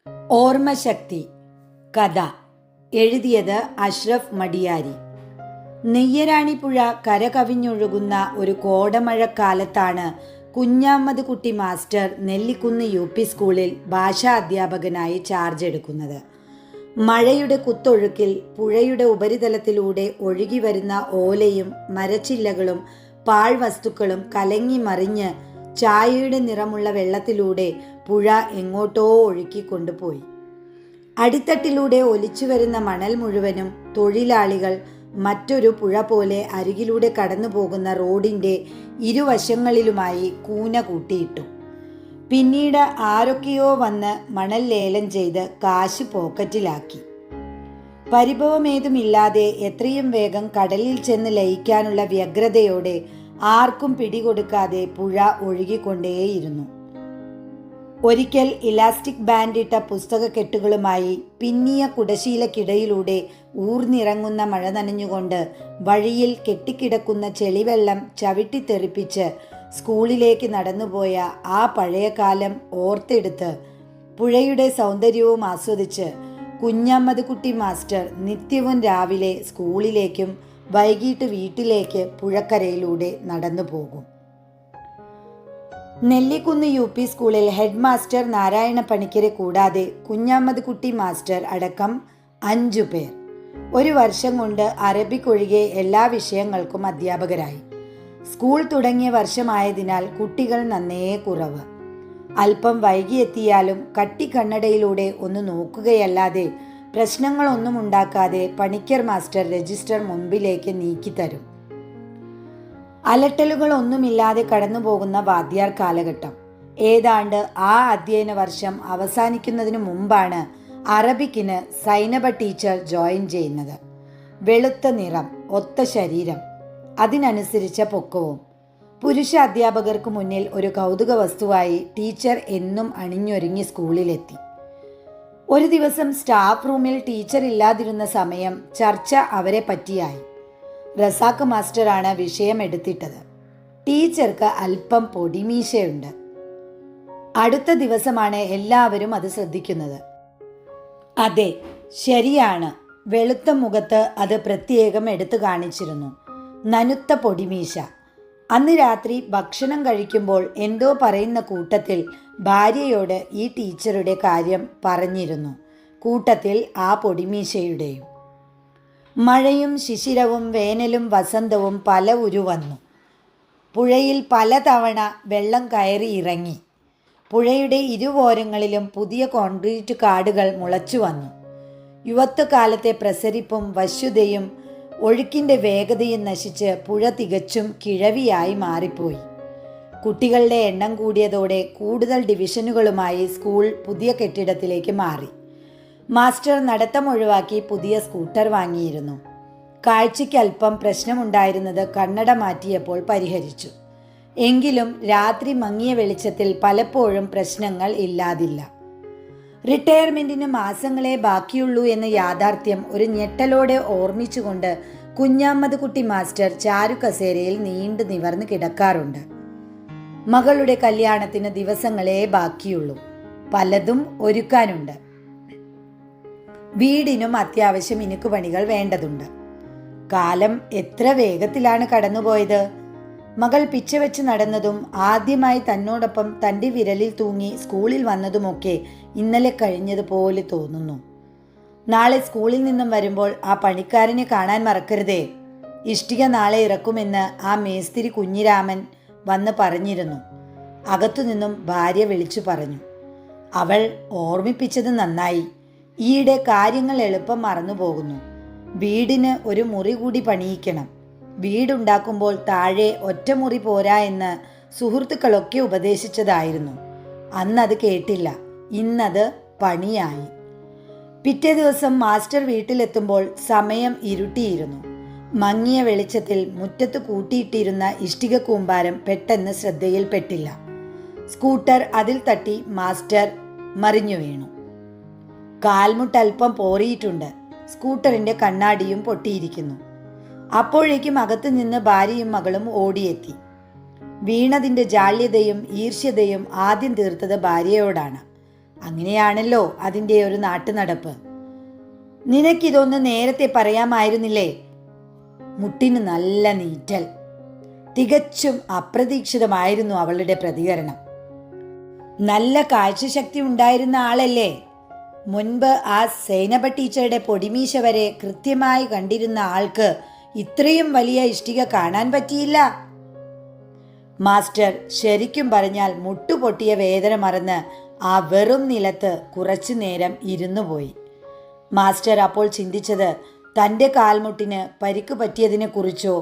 ഓർമ്മശക്തി. കഥ എഴുതിയത് അഷ്റഫ് മടിയാരി. നെയ്യരാണിപ്പുഴ കരകവിഞ്ഞൊഴുകുന്ന ഒരു കോടമഴക്കാലത്താണ് കുഞ്ഞാമ്മദ് കുട്ടി മാസ്റ്റർ നെല്ലിക്കുന്ന് UP സ്കൂളിൽ ഭാഷാ അധ്യാപകനായി ചാർജ് എടുക്കുന്നത്. മഴയുടെ കുത്തൊഴുക്കിൽ പുഴയുടെ ഉപരിതലത്തിലൂടെ ഒഴുകി വരുന്ന ഓലയും മരച്ചില്ലകളും പാഴ്വസ്തുക്കളും കലങ്ങി മറിഞ്ഞ് ചായയുടെ നിറമുള്ള വെള്ളത്തിലൂടെ പുഴ എങ്ങോട്ടോ ഒഴുക്കിക്കൊണ്ടുപോയി. അടിത്തട്ടിലൂടെ ഒലിച്ചു വരുന്ന മണൽ മുഴുവനും തൊഴിലാളികൾ മറ്റൊരു പുഴ പോലെ അരികിലൂടെ കടന്നു പോകുന്ന റോഡിൻ്റെ ഇരുവശങ്ങളിലുമായി കൂന കൂട്ടിയിട്ടു. പിന്നീട് ആരൊക്കെയോ വന്ന് മണൽ ലേലം ചെയ്ത് കാശ് പോക്കറ്റിലാക്കി. പരിഭവമേതുമില്ലാതെ എത്രയും വേഗം കടലിൽ ചെന്ന് ലയിക്കാനുള്ള വ്യഗ്രതയോടെ ആർക്കും പിടികൊടുക്കാതെ പുഴ ഒഴുകിക്കൊണ്ടേയിരുന്നു. ഒരിക്കൽ ഇലാസ്റ്റിക് ബാൻഡിട്ട പുസ്തകക്കെട്ടുകളുമായി പിന്നിയ കുടശീലക്കിടയിലൂടെ ഊർന്നിറങ്ങുന്ന മഴ നനഞ്ഞുകൊണ്ട് വഴിയിൽ കെട്ടിക്കിടക്കുന്ന ചെളിവെള്ളം ചവിട്ടിത്തെറിപ്പിച്ച് സ്കൂളിലേക്ക് നടന്നുപോയ ആ പഴയകാലം ഓർത്തെടുത്ത് പുഴയുടെ സൗന്ദര്യവും ആസ്വദിച്ച് കുഞ്ഞാമ്മദ് കുട്ടി മാസ്റ്റർ നിത്യവും രാവിലെ സ്കൂളിലേക്കും വൈകിട്ട് വീട്ടിലേക്ക് പുഴക്കരയിലൂടെ നടന്നു പോകും. നെല്ലിക്കുന്ന് UP സ്കൂളിൽ ഹെഡ് മാസ്റ്റർ നാരായണ പണിക്കരെ കൂടാതെ കുഞ്ഞാമ്മദ് കുട്ടി മാസ്റ്റർ അടക്കം 5 പേർ. ഒരു വർഷം കൊണ്ട് അറബിക് ഒഴികെ എല്ലാ വിഷയങ്ങൾക്കും അധ്യാപകരായി. സ്കൂൾ തുടങ്ങിയ വർഷമായതിനാൽ കുട്ടികൾ നന്നേ കുറവ്. അല്പം വൈകിയെത്തിയാലും കട്ടിക്കണ്ണടയിലൂടെ ഒന്ന് നോക്കുകയല്ലാതെ പ്രശ്നങ്ങളൊന്നും ഉണ്ടാക്കാതെ പണിക്കർ മാസ്റ്റർ രജിസ്റ്റർ മുൻപിലേക്ക് നീക്കിത്തരും. അലട്ടലുകളൊന്നുമില്ലാതെ കടന്നുപോകുന്ന വാദ്യാർ കാലഘട്ടം. ഏതാണ്ട് ആ അധ്യയന വർഷം അവസാനിക്കുന്നതിന് മുമ്പാണ് അറബിക്കിന് സൈനബ ടീച്ചർ ജോയിൻ ചെയ്യുന്നത്. വെളുത്ത നിറം, ഒത്ത ശരീരം, അതിനനുസരിച്ച പൊക്കവും. പുരുഷ അധ്യാപകർക്ക് മുന്നിൽ ഒരു കൗതുക വസ്തുവായി ടീച്ചർ എന്നും അണിഞ്ഞൊരുങ്ങി സ്കൂളിലെത്തി. ഒരു ദിവസം സ്റ്റാഫ് റൂമിൽ ടീച്ചർ ഇല്ലാതിരുന്ന സമയം ചർച്ച അവരെ പറ്റിയായി. റസാഖ് മാസ്റ്ററാണ് വിഷയം എടുത്തിട്ടത്. ടീച്ചർക്ക് അല്പം പൊടിമീശയുണ്ട്. അടുത്ത ദിവസമാണ് എല്ലാവരും അത് ശ്രദ്ധിക്കുന്നത്. അതെ, ശരിയാണ്. വെളുത്ത മുഖത്ത് അത് പ്രത്യേകം എടുത്തു കാണിച്ചിരുന്നു. നനുത്ത പൊടിമീശ. അന്ന് രാത്രി ഭക്ഷണം കഴിക്കുമ്പോൾ എന്തോ പറയുന്ന കൂട്ടത്തിൽ ഭാര്യയോട് ഈ ടീച്ചറുടെ കാര്യം പറഞ്ഞിരുന്നു. കൂട്ടത്തിൽ ആ പൊടിമീശയുടെയും. മഴയും ശിശിരവും വേനലും വസന്തവും പല ഉരുവന്നു. പുഴയിൽ പലതവണ വെള്ളം കയറി ഇറങ്ങി. പുഴയുടെ ഇരുവോരങ്ങളിലും പുതിയ കോൺക്രീറ്റ് കാടുകൾ മുളച്ചു വന്നു. യുവത്വകാലത്തെ പ്രസരിപ്പും വശ്യതയും ഒഴുക്കിൻ്റെ വേഗതയും നശിച്ച് പുഴ തികച്ചും കിഴവിയായി മാറിപ്പോയി. കുട്ടികളുടെ എണ്ണം കൂടിയതോടെ കൂടുതൽ ഡിവിഷനുകളുമായി സ്കൂൾ പുതിയ കെട്ടിടത്തിലേക്ക് മാറി. മാസ്റ്റർ നടത്തം ഒഴിവാക്കി പുതിയ സ്കൂട്ടർ വാങ്ങിയിരുന്നു. കാഴ്ചയ്ക്ക് അല്പം പ്രശ്നമുണ്ടായിരുന്നത് കണ്ണട മാറ്റിയപ്പോൾ പരിഹരിച്ചു. എങ്കിലും രാത്രി മങ്ങിയ വെളിച്ചത്തിൽ പലപ്പോഴും പ്രശ്നങ്ങൾ ഇല്ലാതില്ല. റിട്ടയർമെന്റിന് മാസങ്ങളെ ബാക്കിയുള്ളൂ എന്ന യാഥാർത്ഥ്യം ഒരു ഞെട്ടലോടെ ഓർമ്മിച്ചുകൊണ്ട് കുഞ്ഞാമ്മദ് കുട്ടി മാസ്റ്റർ ചാരു കസേരയിൽ നീണ്ടു നിവർന്ന് കിടക്കാറുണ്ട്. മകളുടെ കല്യാണത്തിന് ദിവസങ്ങളേ ബാക്കിയുള്ളൂ. പലതും ഒരുക്കാനുണ്ട്. വീടിനും അത്യാവശ്യം ഇനുക്കുപണികൾ വേണ്ടതുണ്ട്. കാലം എത്ര വേഗത്തിലാണ് കടന്നുപോയത്. മകൾ പിച്ചവെച്ച് നടന്നതും ആദ്യമായി തന്നോടൊപ്പം തൻ്റെ വിരലിൽ തൂങ്ങി സ്കൂളിൽ വന്നതുമൊക്കെ ഇന്നലെ കഴിഞ്ഞതുപോലെ തോന്നുന്നു. നാളെ സ്കൂളിൽ നിന്നും വരുമ്പോൾ ആ പണിക്കാരനെ കാണാൻ മറക്കരുതേ. ഇഷ്ടിക നാളെ ഇറക്കുമെന്ന് ആ മേസ്തിരി കുഞ്ഞിരാമൻ വന്ന് പറഞ്ഞിരുന്നു. അകത്തുനിന്നും ഭാര്യ വിളിച്ചു പറഞ്ഞു. അവൾ ഓർമ്മിപ്പിച്ചത് നന്നായി. ഈയിടെ കാര്യങ്ങൾ എളുപ്പം മറന്നുപോകുന്നു. വീടിന് ഒരു മുറി കൂടി പണിയിക്കണം. വീടുണ്ടാക്കുമ്പോൾ താഴെ ഒറ്റമുറി പോരാ എന്ന് സുഹൃത്തുക്കളൊക്കെ ഉപദേശിച്ചതായിരുന്നു. അന്നത് കേട്ടില്ല. ഇന്നത് പണിയായി. പിറ്റേ ദിവസം മാസ്റ്റർ വീട്ടിലെത്തുമ്പോൾ സമയം ഇരുട്ടിയിരുന്നു. മങ്ങിയ വെളിച്ചത്തിൽ മുറ്റത്ത് കൂട്ടിയിട്ടിരുന്ന ഇഷ്ടിക കൂമ്പാരം പെട്ടെന്ന് ശ്രദ്ധയിൽപ്പെട്ടില്ല. സ്കൂട്ടർ അതിൽ തട്ടി മാസ്റ്റർ മറിഞ്ഞു വീണു. കാൽമുട്ടൽപ്പം പോറിയിട്ടുണ്ട്. സ്കൂട്ടറിൻ്റെ കണ്ണാടിയും പൊട്ടിയിരിക്കുന്നു. അപ്പോഴേക്കും അകത്തു നിന്ന് ഭാര്യയും മകളും ഓടിയെത്തി. വീണതിൻ്റെ ജാള്യതയും ഈർഷ്യതയും ആദ്യം തീർത്തത് ഭാര്യയോടാണ്. അങ്ങനെയാണല്ലോ അതിൻ്റെ ഒരു നാട്ടുനടപ്പ്. നിനക്കിതൊന്ന് നേരത്തെ പറയാമായിരുന്നില്ലേ? മുട്ടിന് നല്ല നീറ്റൽ. തികച്ചും അപ്രതീക്ഷിതമായിരുന്നു അവളുടെ പ്രതികരണം. നല്ല കാഴ്ചശക്തി ഉണ്ടായിരുന്ന ആളല്ലേ? മുൻപ് ആ സൈനബ ടീച്ചറുടെ പൊടിമീശ വരെ കൃത്യമായി കണ്ടിരുന്ന ആൾക്ക് ഇത്രയും വലിയ ഇഷ്ടിക കാണാൻ പറ്റിയില്ല. മാസ്റ്റർ ശരിക്കും പറഞ്ഞാൽ മുട്ടുപൊട്ടിയ വേദന മറന്ന് ആ വെറും നിലത്ത് കുറച്ചു നേരം ഇരുന്നു പോയി. മാസ്റ്റർ അപ്പോൾ ചിന്തിച്ചത് തൻ്റെ കാൽമുട്ടിന് പരിക്ക് പറ്റിയതിനെക്കുറിച്ചോ